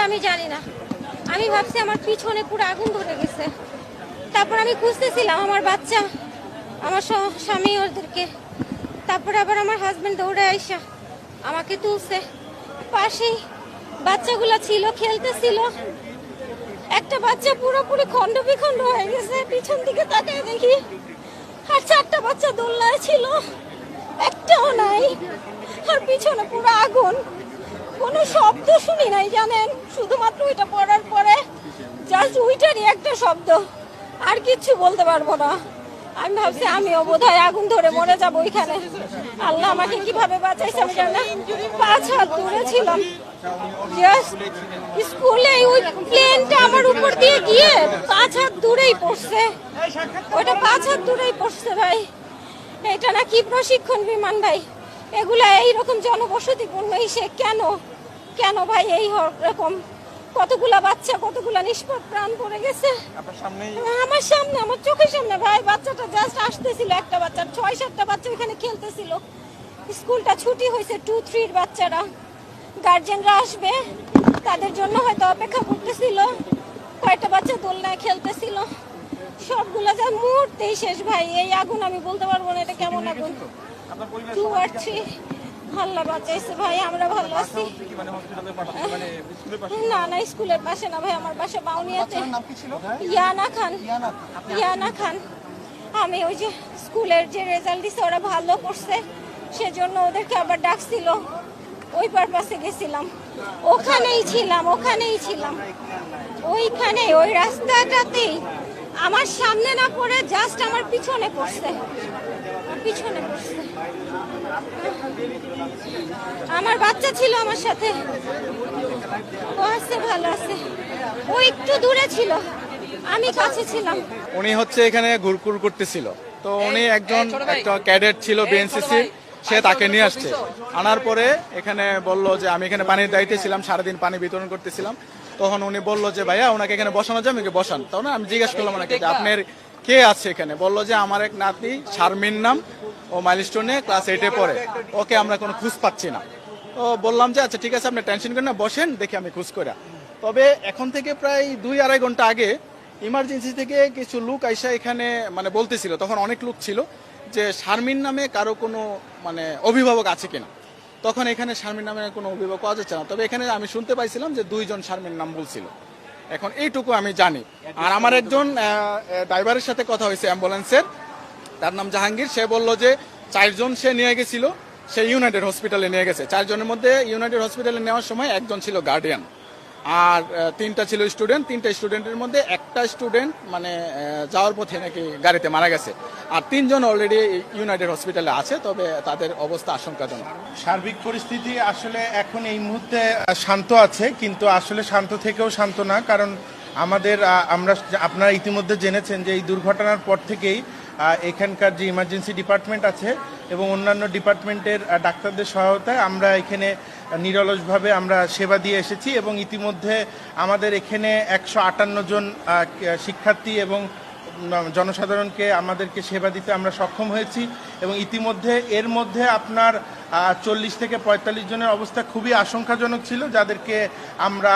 আমি জানি না। আমি ভাবছি আমার পিছনে পুরো আগুন ধরে গেছে। তারপর আমি খুঁজতেছিলাম আমার বাচ্চা, আমার স্বামী ওদেরকে। তারপরে আবার আমার হাজবেন্ড দৌড়ে আইসা আমাকে তুলছে। পাশেই বাচ্চাগুলা ছিল, খেলতেছিল। একটা বাচ্চা পুরোপুরি খন্ড বিখণ্ড হয়ে গেছে, পিছন দিকে তাকিয়ে দেখি। আর 4টা বাচ্চা দোলনায় ছিল, একটাও নাই। আর পিছনে পুরো আগুন, কোনো শব্দ শুনি নাই জানেন, শুধুমাত্র ওইটা পড়ার পরে জাস্ট ওইটারই একটা শব্দ, আর কিচ্ছু বলতে পারবো না। আমি ভাবছি আমিও বোধহয় আগুন ধরে মরে যাবো ওইখানে। আল্লাহ আমাকে কিভাবে বাঁচাইছে আমি জানি না। 5 হাত দূরে ছিলাম, জাস্ট স্কুলে ওই প্লেনটা আমার উপর দিয়ে গিয়ে 5 হাত দূরেই পড়ছে। ওইটা 5 হাত দূরেই পড়ছে ভাই। এটা না কি প্রশিক্ষণ বিমান ভাই, এগুলা এইরকম জনবসতিপূর্ণ ইসে কেন কেন ভাই এই রকম? কতগুলা বাচ্চা, কতগুলা নিষ্পাপ প্রাণ পড়ে গেছে আমার সামনে, আমার চোখের সামনে ভাই। বাচ্চাটা জাস্ট আসতেছিল, একটা বাচ্চা, 6-7টা বাচ্চা ওখানে খেলতেছিল। স্কুলটা ছুটি হয়েছে, 2-3 বাচ্চারা, গার্জেনরা আসবে তাদের জন্য হয়তো অপেক্ষা করতেছিল। কয়েকটা বাচ্চা দোলনায় খেলতেছিল, সবগুলা যা মুহূর্তেই শেষ ভাই। এই আগুন আমি বলতে পারবো না এটা কেমন আগুন। 2 আর 3 আল্লাহ বাঁচাইছে ভাই, আমরা ভালো আছি। না না, স্কুলের পাশে না ভাই, আমার বাসা বাউনিয়াতে। ইয়ানা খান, ইয়ানা খান। আমি ওই যে স্কুলের যে রেজাল্ট দিছে ওরা ভালো করছে, সেজন্য ওদেরকে আবার ডাকছিল, ওই পারপাসে গেছিলাম। ওখানেই ছিলাম ওইখানে, ওই রাস্তাটাতেই। আমার সামনে না পড়ে জাস্ট আমার পিছনে পড়ছে। আমার বাচ্চা ছিল আমার সাথে, ও আছে, ভালো আছে। ও একটু দূরে ছিল, আমি কাছে ছিলাম। উনি হচ্ছে এখানে ঘুরঘুর করতেছিল, তো উনি একটা ক্যাডেট ছিল বিএনসিসি, সে তাকে নিয়ে আসছে। আনার পরে এখানে বলল যে আমি এখানে পানির দায়িত্বে ছিলাম, সারাদিন পানি বিতরণ করতেছিলাম। তখন উনি বললো যে ভাইয়া ওনাকে এখানে বসানো যায়, আমাকে বসান। তখন আমি জিজ্ঞেস করলাম ওনাকে যে আপনার কে আছে এখানে? বললো যে আমার এক নাতি শারমিন নাম, ও মাইলস্টোনে ক্লাস 8-এ পড়ে, ওকে আমরা কোনো খোঁজ পাচ্ছি না। তো বললাম যে আচ্ছা ঠিক আছে, আপনি টেনশন করেন না, বসেন, দেখি আমি খোঁজ করে। তবে এখন থেকে প্রায় 2-2.5 ঘন্টা আগে ইমার্জেন্সি থেকে কিছু লোক আইসা এখানে মানে বলতেছিল, তখন অনেক লোক ছিল, যে শারমিন নামে কারো কোনো মানে অভিভাবক আছে কিনা। তখন এখানে শারমিন নামে কোনো অভিভাবক পাওয়া যাচ্ছে না। তবে এখানে আমি শুনতে পাইছিলাম যে 2 জন শারমিন নাম বলছিল। এখন এইটুকু আমি জানি। আর আমার একজন ড্রাইভারের সাথে কথা হয়েছে অ্যাম্বুলেন্সের, তার নাম জাহাঙ্গীর। সে বলল যে 4 জন সে নিয়ে গেছিল, সে ইউনাইটেড হসপিটালে নিয়ে গেছে। 4 জনের মধ্যে ইউনাইটেড হসপিটালে নেওয়ার সময় একজন ছিল গার্ডিয়ান, আর 3টা ছিল স্টুডেন্ট। 3টা স্টুডেন্টের মধ্যে একটা স্টুডেন্ট মানে যাওয়ার পথে নাকি গাড়িতে মারা গেছে। আর 3 জন অলরেডি ইউনাইটেড হসপিটালে আছে, তবে তাদের অবস্থা আশঙ্কাজনক। সার্বিক পরিস্থিতি আসলে এখন এই মুহূর্তে শান্ত আছে, কিন্তু আসলে শান্ত থেকেও শান্ত না। কারণ আপনারা ইতিমধ্যে জেনেছেন যে এই দুর্ঘটনার পর থেকেই এখানকার যে ইমার্জেন্সি ডিপার্টমেন্ট আছে এবং অন্যান্য ডিপার্টমেন্টের ডাক্তারদের সহায়তায় আমরা এখানে নিরলসভাবে আমরা সেবা দিয়ে এসেছি। এবং ইতিমধ্যে আমাদের এখানে 158 জন শিক্ষার্থী এবং জনসাধারণকে আমাদেরকে সেবা দিতে আমরা সক্ষম হয়েছি। এবং ইতিমধ্যে এর মধ্যে আপনার 40 থেকে 45 জনের অবস্থা খুবই আশঙ্কাজনক ছিল, যাদেরকে আমরা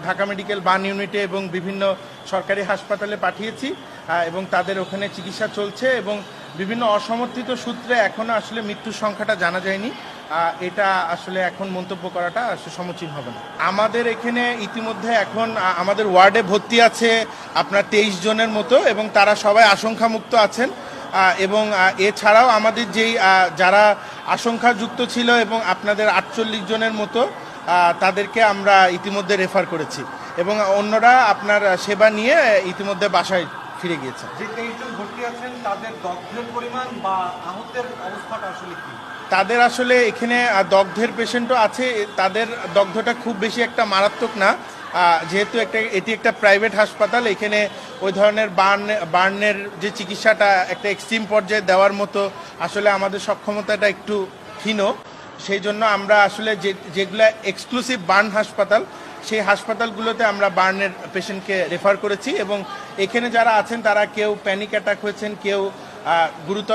ঢাকা মেডিকেল বার্ন ইউনিটে এবং বিভিন্ন সরকারি হাসপাতালে পাঠিয়েছি এবং তাদের ওখানে চিকিৎসা চলছে। এবং বিভিন্ন অসমর্থিত সূত্রে এখনো আসলে মৃত্যুর সংখ্যাটা জানা যায়নি। এটা আসলে এখন মন্তব্য করাটা আসলে সমীচীন হবে না। আমাদের এখানে ইতিমধ্যে এখন আমাদের ওয়ার্ডে ভর্তি আছে আপনার 23 জনের মতো, এবং তারা সবাই আশঙ্কামুক্ত আছেন। এবং এছাড়াও আমাদের যেই যারা আশঙ্কাযুক্ত ছিল এবং আপনাদের 48 জনের মতো, তাদেরকে আমরা ইতিমধ্যে রেফার করেছি এবং অন্যরা আপনার সেবা নিয়ে ইতিমধ্যে বাসায় ফিরে গিয়েছে। যে 23 জন ভর্তি আছেন তাদের দগ্ধের পরিমাণ বা আহতের অবস্থাটা আসলে কি? তাদের আসলে এখানে দগ্ধের পেশেন্টও আছে, তাদের দগ্ধটা খুব বেশি একটা মারাত্মক না, যেহেতু এটি একটা প্রাইভেট হাসপাতাল। এখানে ওই ধরনের বার্নের যে চিকিৎসাটা একটা এক্সট্রিম পর্যায়ে দেওয়ার মতো আসলে আমাদের সক্ষমতাটা একটু ক্ষীণ। সেই জন্য আমরা আসলে যেগুলো এক্সক্লুসিভ বার্ন হাসপাতাল, সেই হাসপাতালগুলোতে আমরা বার্নের পেশেন্টকে রেফার করেছি। এবং এখানে যারা আছেন তারা কেউ প্যানিক অ্যাটাক হয়েছেন, কেউ গুরুতর